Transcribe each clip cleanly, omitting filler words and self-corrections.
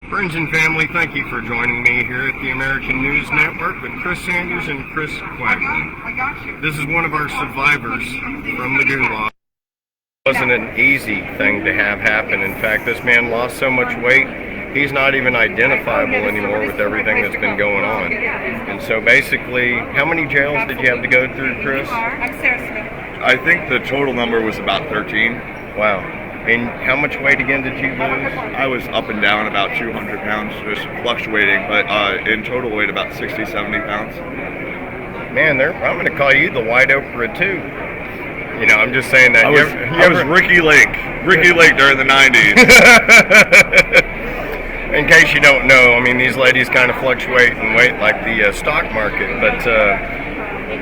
Friends and family, thank you for joining me here at the American News Network with Chris Sanders and Chris Quagman. This is one of our survivors from the gulag. It wasn't an easy thing to have happen. In fact, this man lost so much weight, he's not even identifiable anymore with everything that's been going on. And so basically, how many jails did you have to go through, Chris? I think the total number was about 13. Wow. And how much weight again did you lose? I was up and down about 200 pounds, just fluctuating, but in total weight about 60, 70 pounds. Man, I'm going to call you the White Oprah too. You know, I'm just saying that. I was Ricky Lake during the 90s. In case you don't know, I mean, these ladies kind of fluctuate in weight like the stock market, but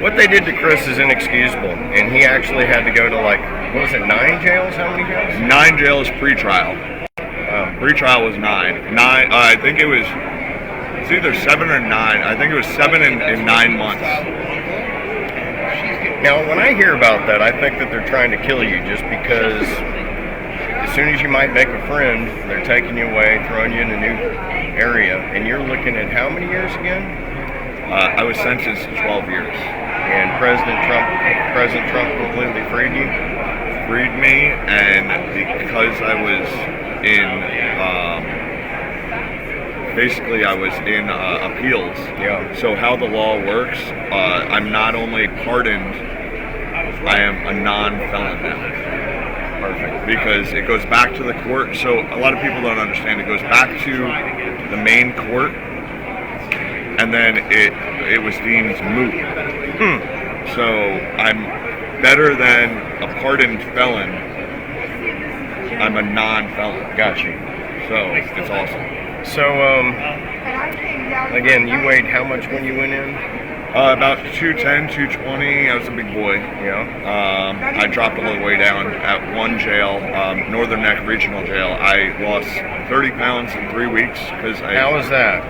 what they did to Chris is inexcusable, and he actually had to go to, like, what was it, 9 jails? How many jails? 9 jails pre-trial. Pre-trial was 9. I think it was, it's either 7 or 9. I think it was 7 in 9 months. Now, when I hear about that, I think that they're trying to kill you just because as soon as you might make a friend, they're taking you away, throwing you in a new area, and you're looking at how many years again? I was sentenced to 12 years. And President Trump completely freed you? Freed me, and because I was in, basically I was in appeals. Yeah. So how the law works, I'm not only pardoned, I am a non-felon now. Perfect. Because it goes back to the court. So a lot of people don't understand. It goes back to the main court, and then it was deemed moot. So I'm better than a pardoned felon. I'm a non-felon. Got you. So it's awesome. So again, you weighed how much when you went in? About 210, 220. I was a big boy. Yeah. I dropped all the way down at one jail, Northern Neck Regional Jail. I lost 30 pounds in 3 weeks because How was that?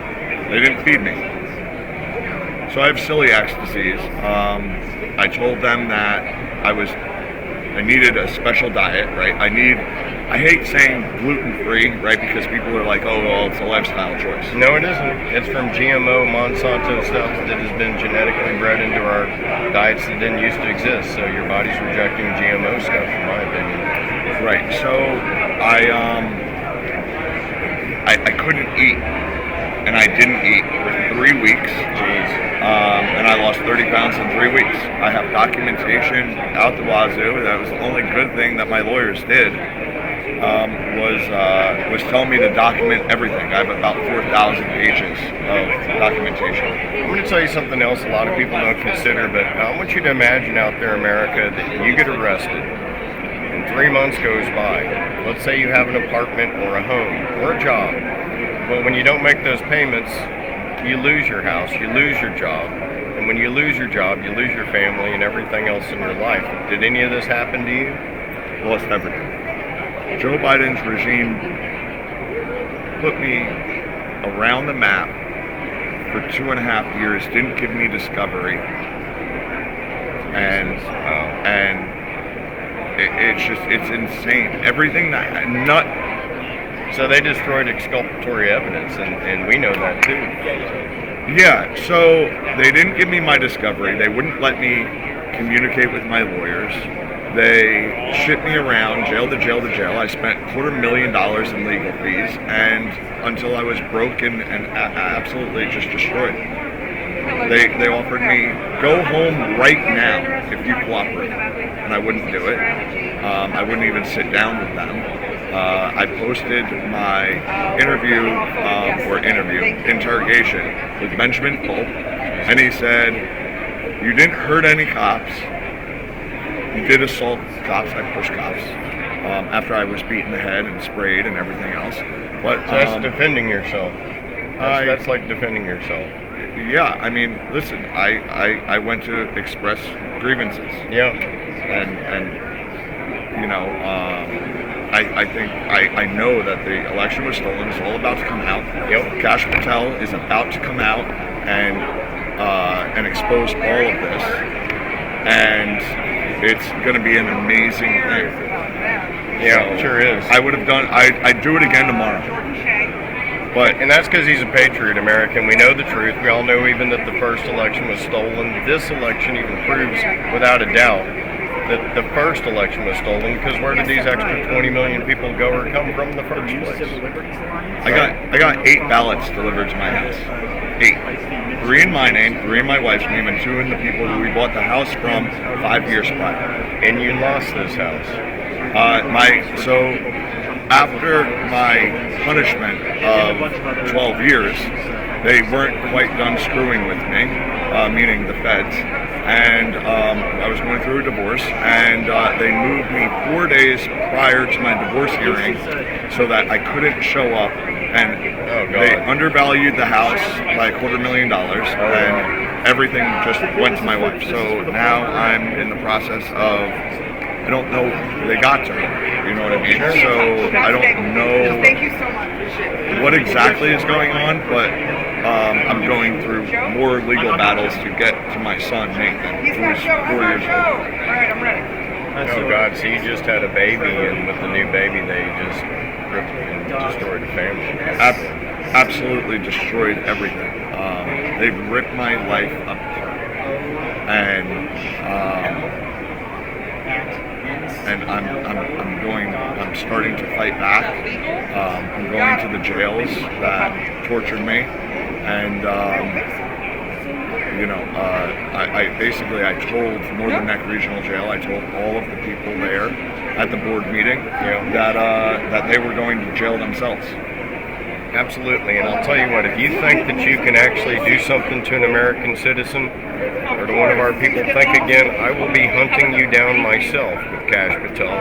They didn't feed me. So I have celiac disease. I told them that I needed a special diet, right? I hate saying gluten-free, right? Because people are like, oh, well, it's a lifestyle choice. No, it isn't. It's from GMO, Monsanto stuff that has been genetically bred into our diets that didn't used to exist. So your body's rejecting GMO stuff, in my opinion. Right. So I couldn't eat, and I didn't eat for 3 weeks. Jeez. And I lost 30 pounds in 3 weeks. I have documentation out the wazoo. That was the only good thing that my lawyers did. Was telling me to document everything. I have about 4,000 pages of documentation. I'm going to tell you something else a lot of people don't consider, but I want you to imagine out there, America, that you get arrested and 3 months goes by. Let's say you have an apartment or a home or a job. But when you don't make those payments, you lose your house, you lose your job. And when you lose your job, you lose your family and everything else in your life. Did any of this happen to you? Lost everything. Joe Biden's regime put me around the map for 2.5 years, didn't give me discovery, and it's insane. Everything So they destroyed exculpatory evidence, and we know that too. Yeah, so they didn't give me my discovery. They wouldn't let me communicate with my lawyers. They shipped me around jail to jail to jail. I spent $250,000 in legal fees, and until I was broken and absolutely just destroyed. They offered me, go home right now if you cooperate, and I wouldn't do it. I wouldn't even sit down with them. I posted my interrogation with Benjamin Pope, and he said, you didn't hurt any cops. You did assault cops. I pushed cops after I was beaten in the head and sprayed and everything else. But so that's defending yourself. That's like defending yourself. Yeah, I mean, listen, I went to express grievances. Yeah. And you know, I think I know that the election was stolen. It's all about to come out. Yep. Kash Patel is about to come out and expose all of this, and it's going to be an amazing thing. Yeah, it sure is. I'd do it again tomorrow. And that's because he's a patriot American. We know the truth. We all know even that the first election was stolen. This election even proves without a doubt that the first election was stolen, because where did these extra 20 million people go or come from in the first place? I got 8 ballots delivered to my house. 8. 3 in my name, 3 in my wife's name, and 2 in the people who we bought the house from 5 years prior. And you lost this house. So after my punishment of 12 years, they weren't quite done screwing with me, meaning the feds, and I was going through a divorce, and they moved me 4 days prior to my divorce hearing so that I couldn't show up, and they undervalued the house by $250,000, and everything just went to my wife. So now I'm in the process of, I don't know, they got to her, you know what I mean? So I don't know what exactly is going on, but I'm going through more legal battles to get to my son, Nathan, who's 4 years old. Oh God, so you just had a baby, and with the new baby they just ripped and destroyed the family. Absolutely destroyed everything. They've ripped my life apart. And I'm starting to fight back. I'm going to the jails that tortured me, and I told Northern Neck Regional Jail, I told all of the people there at the board meeting that they were going to jail themselves. Absolutely, and I'll tell you what, if you think that you can actually do something to an American citizen or to one of our people, think again. I will be hunting you down myself with Cash Patel.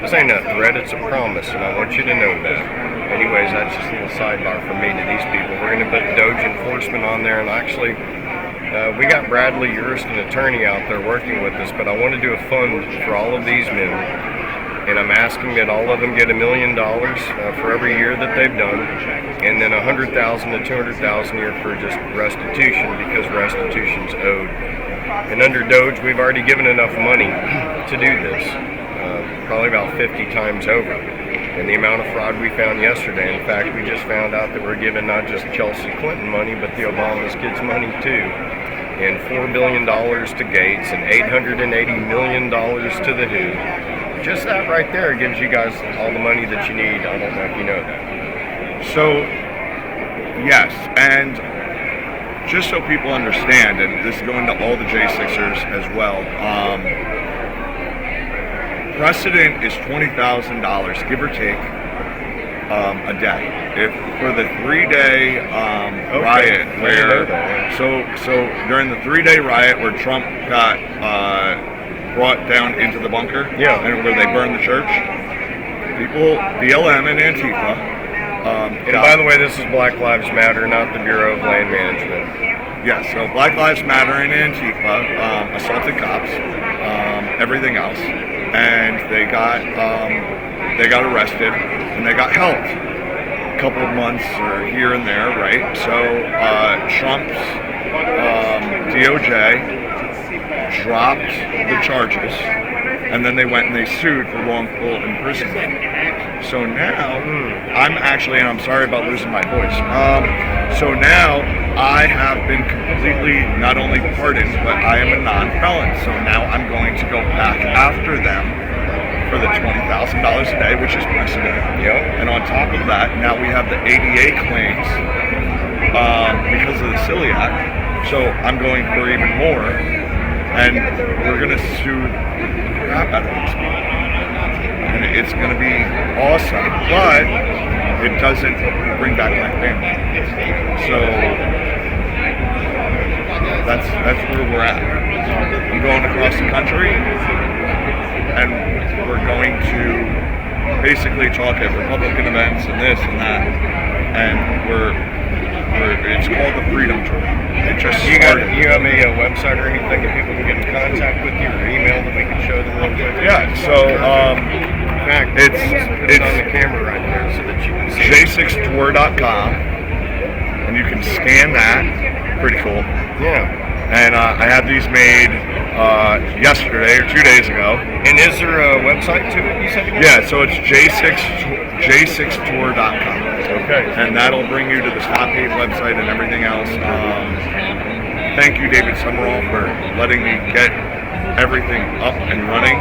This ain't a threat, it's a promise, and I want you to know that. Anyways, that's just a little sidebar from me to these people. We're going to put Doge enforcement on there, and actually, we got Bradley Urst, an attorney out there working with us, but I want to do a fund for all of these men. And I'm asking that all of them get $1 million for every year that they've done, and then $100,000 to $200,000 a year for just restitution, because restitution's owed. And under Doge, we've already given enough money to do this, probably about 50 times over. And the amount of fraud we found yesterday, in fact, we just found out that we're giving not just Chelsea Clinton money, but the Obama's kids money too. And $4 billion to Gates, and $880 million to the WHO. Just that right there gives you guys all the money that you need. I don't know if you know that. So, yes, and just so people understand, and this is going to all the J6ers as well, precedent is $20,000, give or take, a day. If for the 3-day riot where, so during the 3-day riot where Trump got brought down into the bunker, and where they burned the church, people, BLM and Antifa. And by the way, this is Black Lives Matter, not the Bureau of Land Management. Yeah, so Black Lives Matter and Antifa assaulted cops, everything else, and they got arrested and they got held a couple of months or here and there, right? So Trump's DOJ dropped the charges, and then they went and they sued for wrongful imprisonment. So now, I'm actually, and I'm sorry about losing my voice, so now I have been completely not only pardoned, but I am a non-felon. So now I'm going to go back after them for the $20,000 a day, which is precedent. And on top of that, now we have the ADA claims because of the celiac. So I'm going for even more. And we're going to sue the crap out of these people. And it's going to be awesome, but it doesn't bring back my family. So that's where we're at. I'm going across the country, and we're going to basically talk at Republican events and this and that. And it's called the Freedom Tour. It just started. You have a website or anything that people can get in contact with you, or email that we can show them real quick? Yeah, so in fact, it's on the camera right there so that you can see j6tour.com, and you can scan that. Pretty cool. Yeah. And I have these made yesterday or 2 days ago. And is there a website to it, you said? Yeah, so it's j6tour.com. Okay. And that'll bring you to the Stop Hate website and everything else. Thank you, David Summerall, for letting me get everything up and running.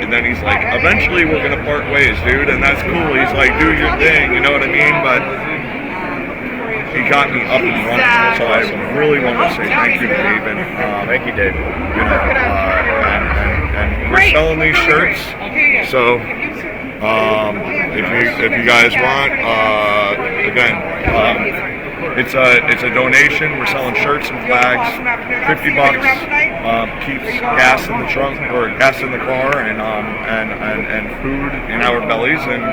And then he's like, eventually we're going to part ways, dude. And that's cool. He's like, do your thing, you know what I mean? But he got me up and running. So I really want to say thank you to David. Thank you, David. You know, and we're selling these shirts. So if you guys want, again, it's a donation. We're selling shirts and flags, $50. Keeps gas in the trunk or gas in the car and food in our bellies. And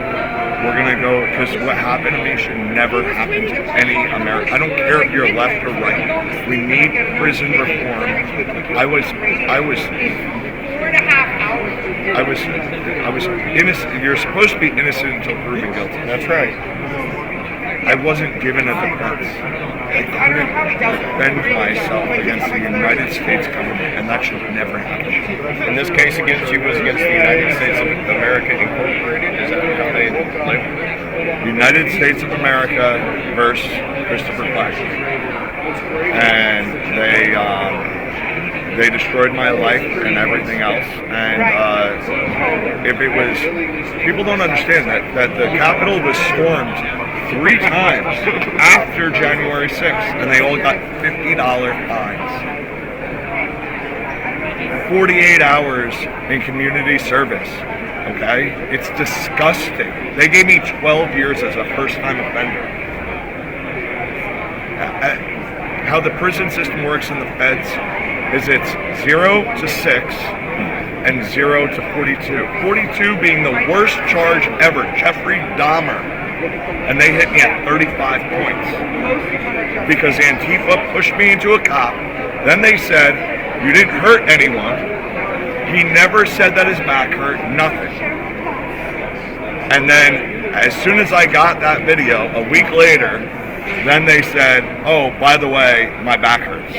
we're gonna go, because what happened to me should never happen to any American. I don't care if you're left or right. We need prison reform. I was innocent. You're supposed to be innocent until proven guilty. That's right. I wasn't given a defense. I couldn't defend myself against the United States government, and that should never happen. In this case against you was against the United States of America Incorporated? Is that how they live? United States of America versus Christopher Clark. And they destroyed my life and everything else. And if it was, people don't understand that the Capitol was stormed 3 times after January 6th, and they all got $50 fines. 48 hours in community service. Okay? It's disgusting. They gave me 12 years as a first-time offender. How the prison system works in the feds is it's 0 to 6 and 0 to 42. 42 being the worst charge ever, Jeffrey Dahmer. And they hit me at 35 points because Antifa pushed me into a cop. Then they said, you didn't hurt anyone. He never said that his back hurt, nothing. And then as soon as I got that video, a week later, then they said, oh, by the way, my back hurts.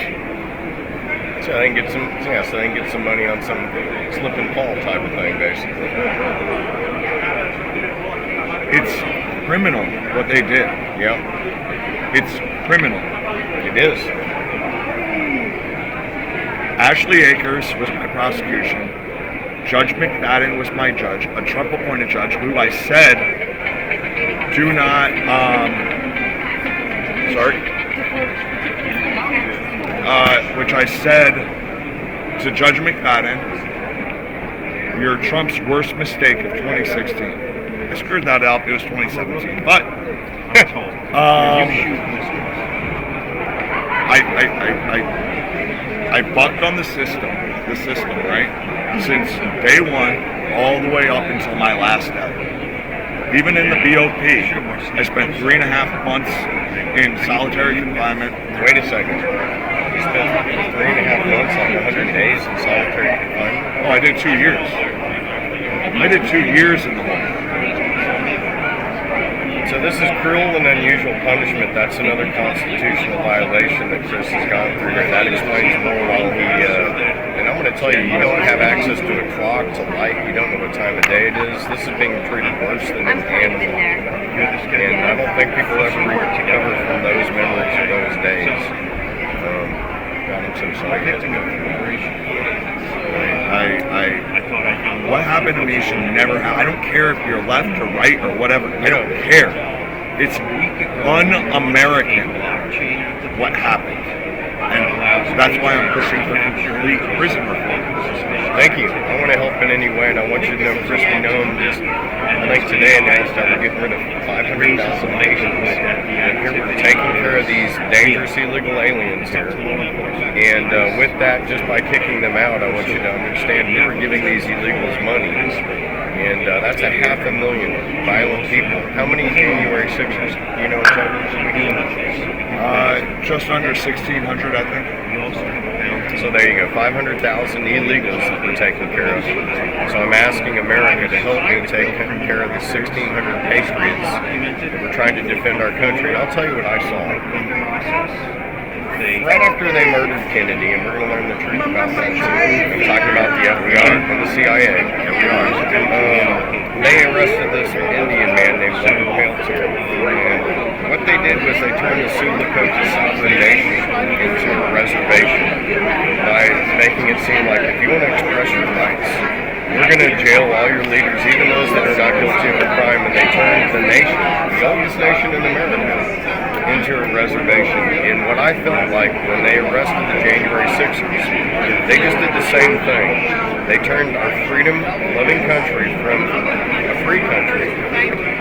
So they can get some money on some slip and fall type of thing, basically. It's criminal what they did. Yep. It's criminal. It is. Ashley Akers was my prosecution. Judge McFadden was my judge, a Trump-appointed judge who I said, do not, which I said to Judge McFadden, you're Trump's worst mistake of 2016. I screwed that up. It was 2017, but I bucked on the system, right? Since day one, all the way up until my last day. Even in the BOP, I spent 3.5 months in solitary confinement. Wait a second. You spent 3.5 months on 100 days in solitary confinement? Oh, I did 2 years. I did 2 years in the hole. So this is cruel and unusual punishment. That's another constitutional violation that Chris has gone through, and that explains more while he, and I'm going to tell you, you don't have access to a clock, to light, you don't know what time of day it is. This is being treated worse than an animal. And I don't think people ever recover from those memories of those days. God, I'm so sorry. What happened to me should never happen. I don't care if you're left or right or whatever. I don't care. It's un-American what happened. And that's why I'm pushing for complete prison reform. Thank you. I want to help in any way, and I want you to know, Chris, we know I think today announced that we're getting rid of 500,000 nations. And here we're taking care of these dangerous illegal aliens here. And with that, just by kicking them out, I want you to understand we were giving these illegals money. And that's 500,000 violent people. How many January 6ers, you know, just under 1,600, I think. So there you go, 500,000 illegals that we're taking care of. So I'm asking America to help me take care of the 1,600 patriots that we're trying to defend our country. And I'll tell you what I saw. right after they murdered Kennedy, and we're going to learn the truth about that. I'm talking about the FBI and the CIA. They arrested this Indian man named Leonard Peltier. And what they did was they turned the Sulacocha sovereign nation into a reservation by making it seem like if you want to express your rights, we're going to jail all your leaders, even those that are not guilty of a crime, and they turned the nation, the oldest nation in America, into a reservation. And what I felt like when they arrested the January 6ers, they just did the same thing. They turned our freedom-loving country from a free country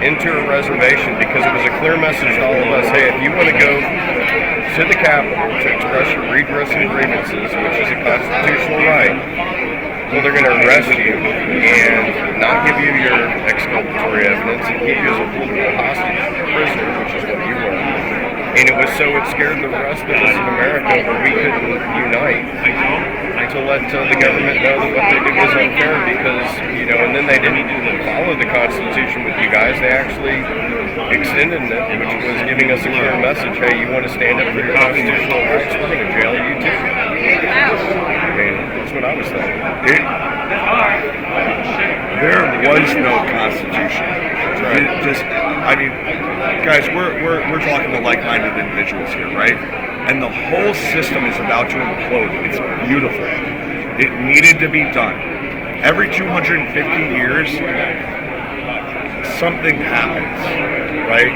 into a reservation because it was a clear message to all of us, hey, if you want to go to the Capitol to express your redress and grievances, which is a constitutional right, well, they're going to arrest you and not give you your exculpatory evidence and keep you as a political hostage prisoner, which is what you were. And it scared the rest of us in America where we couldn't unite to let the government know that what they did was unfair because, and then they didn't follow the Constitution with you guys. They actually extended it, which was giving us a clear message, hey, you want to stand up for your constitutional rights, we're going to jail you too. I mean, that's what I was thinking. There was no Constitution. Guys, we're talking to like-minded individuals here, right? And the whole system is about to implode. It's beautiful. It needed to be done. Every 250 years, something happens, right?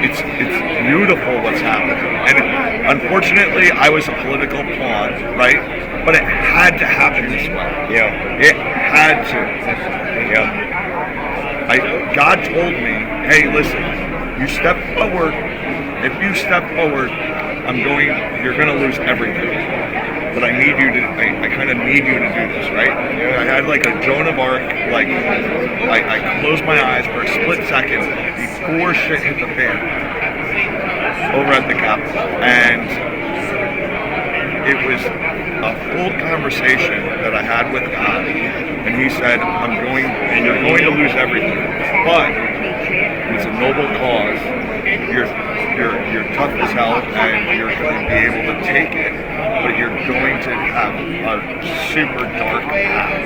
It's beautiful what's happening. And unfortunately, I was a political pawn, right? But it had to happen this way. Yeah. It had to. Yeah. God told me, hey, listen, you step forward. If you step forward, you're going to lose everything. But I need you to, I kind of need you to do this, right? I had like a Joan of Arc, like, I closed my eyes for a split second before shit hit the fan over at the Capitol. And it was a full conversation that I had with God. And he said, you're going to lose everything. But it's a noble cause. You're tough as hell, and you're going to be able to take it, but you're going to have a super dark path.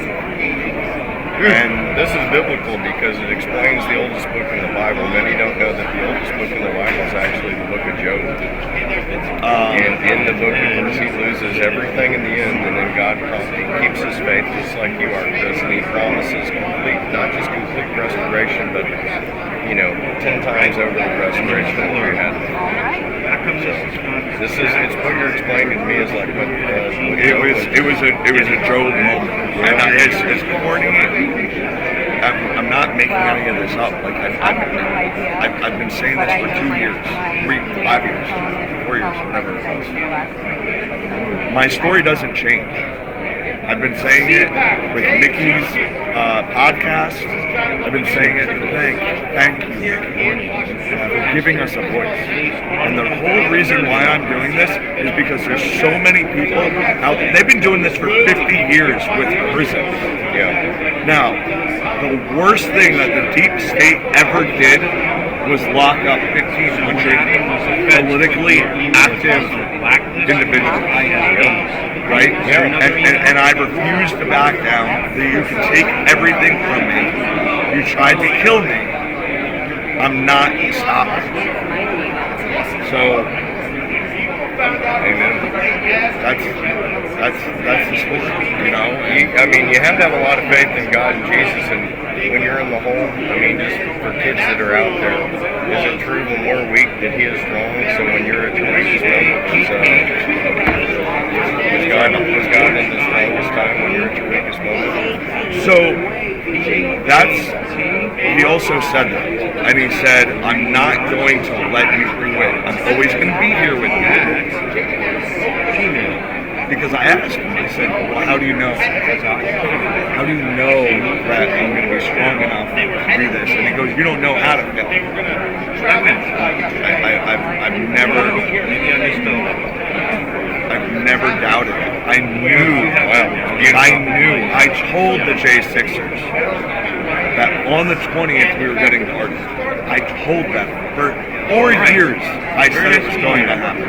And this is biblical because it explains the oldest book in the Bible. Many don't know that the oldest book in the Bible is actually the book of Job. And in the book of course, he loses everything in the end, and then God keeps his faith just like you are, Chris, and he promises not just complete restoration, but 10 times over the restoration that we had. So it's what you're explaining to me is like what it was a Job moment. And it's corny. I'm not making any of this up. Like I've been saying this for 2 years, 5 years, 4 years, whatever it was. My story doesn't change. I've been saying it with Nikki's podcast. I've been saying it. Thank you, Nikki, for giving us a voice. And the whole reason why I'm doing this is because there's so many people out there. They've been doing this for 50 years with prisons. Yeah. Now, the worst thing that the deep state ever did was lock up 1,500 politically active individuals. Right? And I refuse to back down. You can take everything from me. You tried to kill me. I'm not stopping. So, amen. That's the story, you have to have a lot of faith in God and Jesus, and when you're in the hole, just for kids that are out there, is it true the more weak that he is strong? So when you're at your weakest moment, was God in the strongest time when you're at your weakest moment? So he also said that, and he said, I'm not going to let you quit. I'm always going to be here with you. Because I asked him, I said, well, how do you know? How do you know that I'm going to be strong enough to do this? And he goes, you don't know how to fail. I've never doubted it. I told the J6ers that on the 20th we were getting pardoned. I told them For years, I said it was going to happen.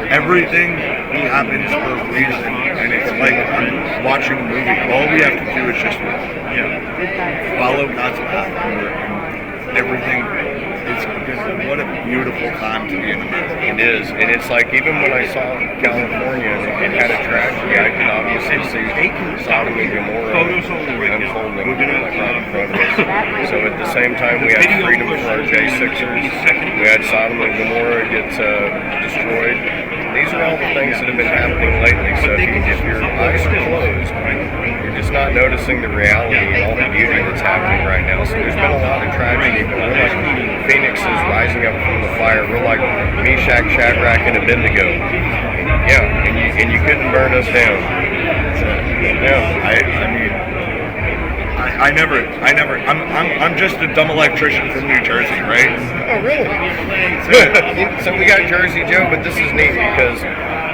Everything happens for a reason, and it's like I'm watching a movie. All we have to do is just follow God's path, and everything. What a beautiful time to be in America. It is, and it's like even when I saw California and had a tragedy, I can obviously see Sodom and Gomorrah unfolding like right in front of us. So at the same time, we had freedom for our J6ers. We had Sodom and Gomorrah get destroyed. These are all the things that have been happening lately. So if your eyes are closed, you're just not noticing the reality and all the beauty that's happening right now. So there's been a lot of tragedy, but we're like Phoenix is rising up from the fire. We're like Meshach, Shadrach, and Abednego. Yeah, and you couldn't burn us down. Yeah, I'm just a dumb electrician from New Jersey, right? Oh, really? Good. So we got Jersey Joe, but this is neat because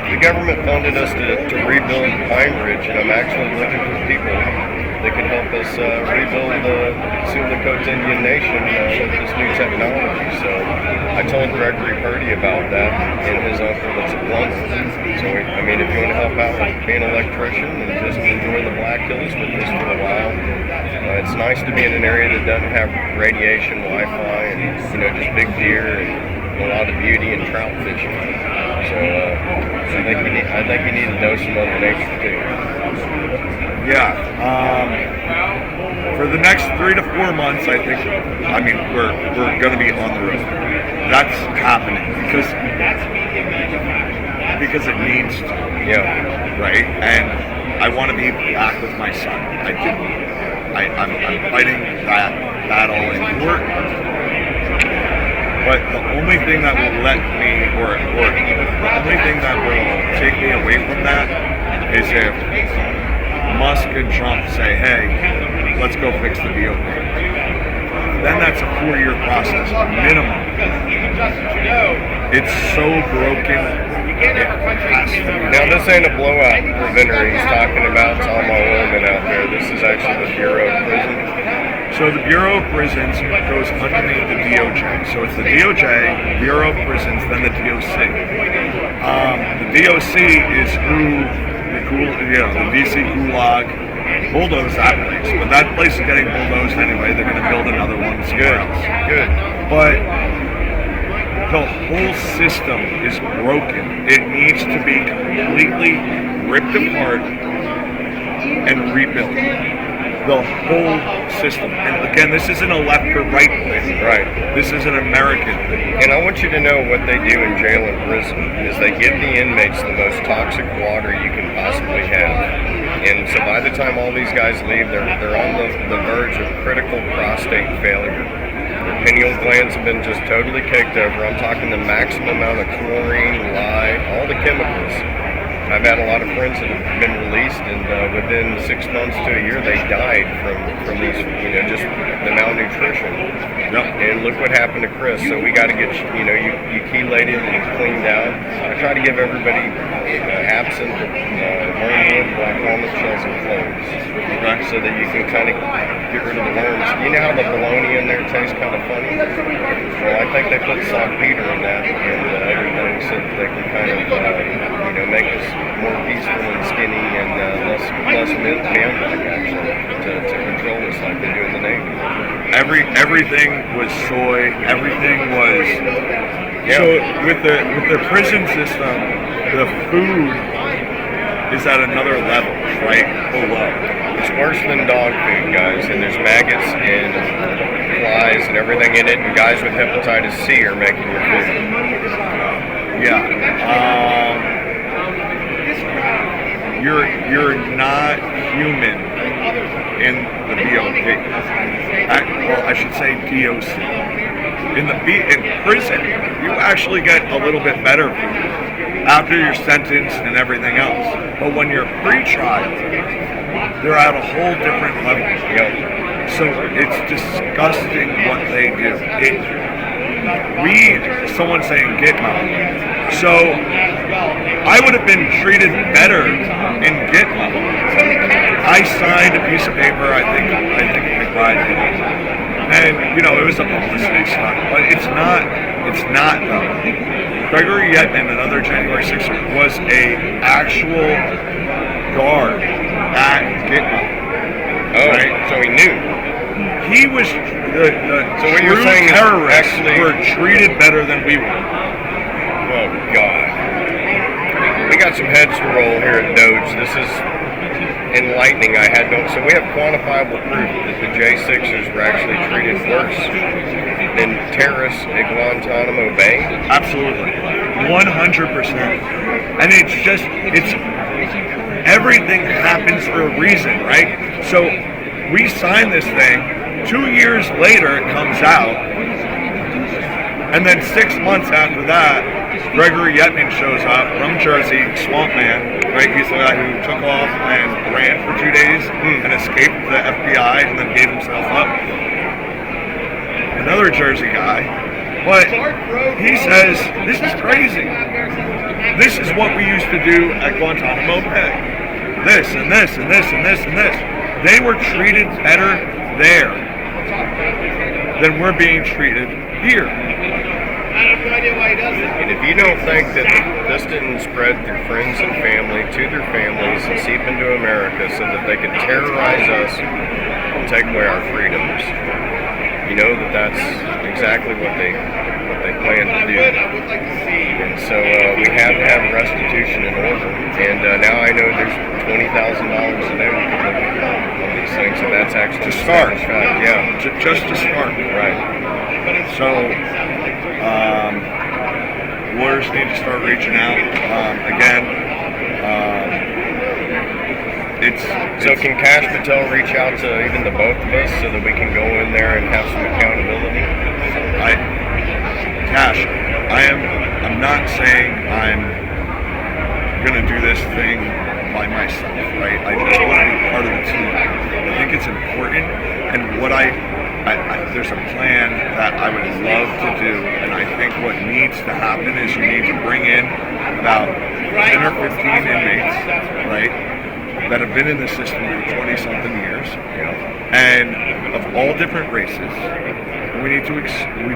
the government funded us to rebuild Pine Ridge, and I'm actually looking for people that can help us rebuild the Sioux Indian Nation with this new technology. So I told Gregory Purdy about that and his uncle that's a plumber. So, I mean, if you want to help out with being an electrician and just enjoy the Black Hills with this for a while, it's nice to be in an area that doesn't have radiation, Wi-Fi, and, just big deer and a lot of beauty and trout fishing. So I think you need to know some other nature too. Yeah. For the next 3 to 4 months, I think. We're going to be on the road. That's happening because it needs to. Yeah. Right. And I want to be back with my son. I'm fighting that battle in court. But the only thing that will let me, or the only thing that will take me away from that is if Musk and Trump say, hey, let's go fix the deal. Then that's a 4-year process, minimum. It's so broken. Now, this ain't a blowout preventer he's talking about. It's all my women out there. This is actually the Bureau of Prisons. So the Bureau of Prisons goes underneath the DOJ. So it's the DOJ, Bureau of Prisons, then the DOC. The DOC is the DC Gulag bulldozed that place. But that place is getting bulldozed anyway. They're going to build another one somewhere else. Good. But the whole system is broken. It needs to be completely ripped apart and rebuilt. The whole system. And again, this isn't a left or right thing. Right. This is an American thing. And I want you to know what they do in jail and prison is they give the inmates the most toxic water you can possibly have. And so by the time all these guys leave, they're on the verge of critical prostate failure. Their pineal glands have been just totally caked over. I'm talking the maximum amount of chlorine, lye, all the chemicals. I've had a lot of friends that have been released, and within 6 months to a year, they died from these, just the malnutrition. Yep. And look what happened to Chris. So we got to get, you chelated and cleaned out. I try to give everybody absinthe, wormwood, black walnut shells, and cloves, right? So that you can kind of get rid of the worms. You know how the bologna in there tastes kind of funny? Well, I think they put saltpeter in that and everything so that they can kind of, make us more peaceful and skinny and less man-like, actually, to control us like they do in the Navy. Everything was soy. Everything was. Yeah. So with the prison system, the food is at another level, right below. It's worse than dog food, guys, and there's maggots and flies and everything in it, and guys with hepatitis C are making your food. Yeah. You're not human in the BOP. I should say DOC. In prison, you actually get a little bit better food after you're sentenced and everything else. But when you're pre-trial, they're at a whole different level. So it's disgusting what they do. Someone saying Gitmo. So I would have been treated better in Gitmo. I signed a piece of paper, I think McBride did, And, it was a publicity stunt, but it's not though. Gregory Yetman, another January 6th, was a actual guard at Gitmo. Oh, right? So he knew. He was the So what you're saying is terrorists actually were treated better than we were. Oh God. We got some heads to roll here at Doge. This is enlightening. So we have quantifiable proof that the J6ers were actually treated worse than terrorists at Guantanamo Bay. Absolutely. 100%. And everything happens for a reason, right? So we signed this thing, 2 years later it comes out, and then 6 months after that, Gregory Yetman shows up from Jersey, Swamp Man, right? He's the guy who took off and ran for 2 days and escaped the FBI and then gave himself up. Another Jersey guy, but he says, this is crazy. This is what we used to do at Guantanamo Bay. This and this and this and this and this. They were treated better there than we're being treated here. And if you don't think that this didn't spread through friends and family to their families and seep into America so that they could terrorize us and take away our freedoms, you know that that's exactly what they plan to do. And so we have to have restitution in order. And now I know there's $20,000 a day on these things, and that's actually to start. Yeah, Just to start. right. So lawyers need to start reaching out. So can Cash Patel reach out to even the both of us so that we can go in there and have some accountability? I'm not saying I'm gonna do this thing by myself, right? I just want to be part of the team. I think it's important, and there's a plan that I would love to do, and I think what needs to happen is you need to bring in about 10 or 15 inmates, right, that have been in the system for 20-something years, and of all different races. We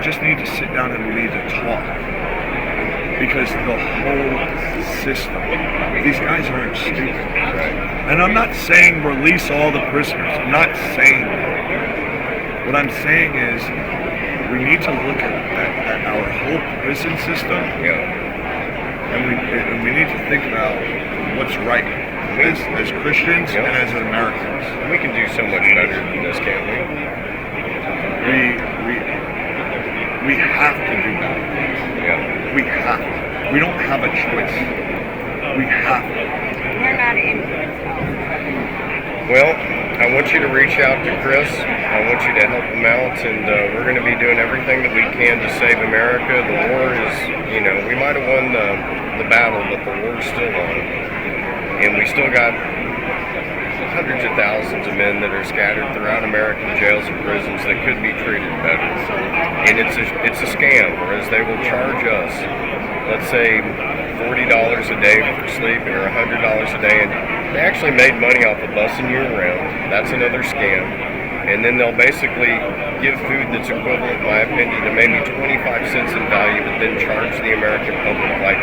just need to sit down and we need to talk, because the whole system, these guys aren't stupid. And I'm not saying release all the prisoners. I'm not saying that. What I'm saying is we need to look at our whole prison system, and we need to think about what's right as Christians and as Americans. We can do so much better than this, can't we? We have to do that. Yeah. We have to. We don't have a choice. We have to. We're not influenced. Well, I want you to reach out to Chris. I want you to help him out, and we're going to be doing everything that we can to save America. The war is, we might have won the battle, but the war's still on. And we still got hundreds of thousands of men that are scattered throughout American jails and prisons that could be treated better. And it's a scam, whereas they will charge us, let's say, $40 a day for sleeping or $100 a day, and they actually made money off of busing you around. That's another scam. And then they'll basically give food that's equivalent, in my opinion, to maybe 25 cents in value, but then charge the American public like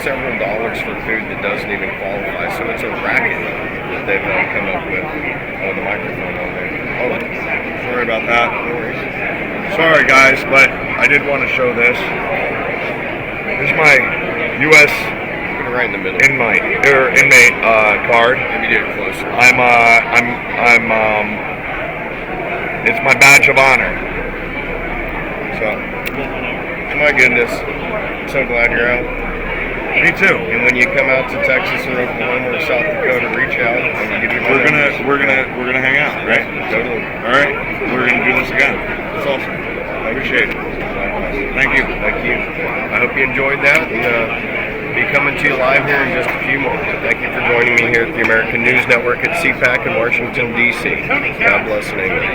several dollars for food that doesn't even qualify. So it's a racket that they've come up with. Oh, the microphone on there. Oh, sorry about that. Sorry, guys, but I did want to show this. This is my U.S. Put it right in the middle. inmate card. Maybe do it closer. It's my badge of honor. So, My goodness, I'm so glad you're out. me too. And when you come out to Texas or Oklahoma or South Dakota, reach out and give you my numbers. We're gonna hang out, right? Totally. All right, we're gonna do this again. That's awesome. I appreciate it. Thank you. Thank you. I hope you enjoyed that, and be coming to you live here in just a few moments. Thank you for joining me here at the American News Network at CPAC in Washington, D.C. God bless and amen.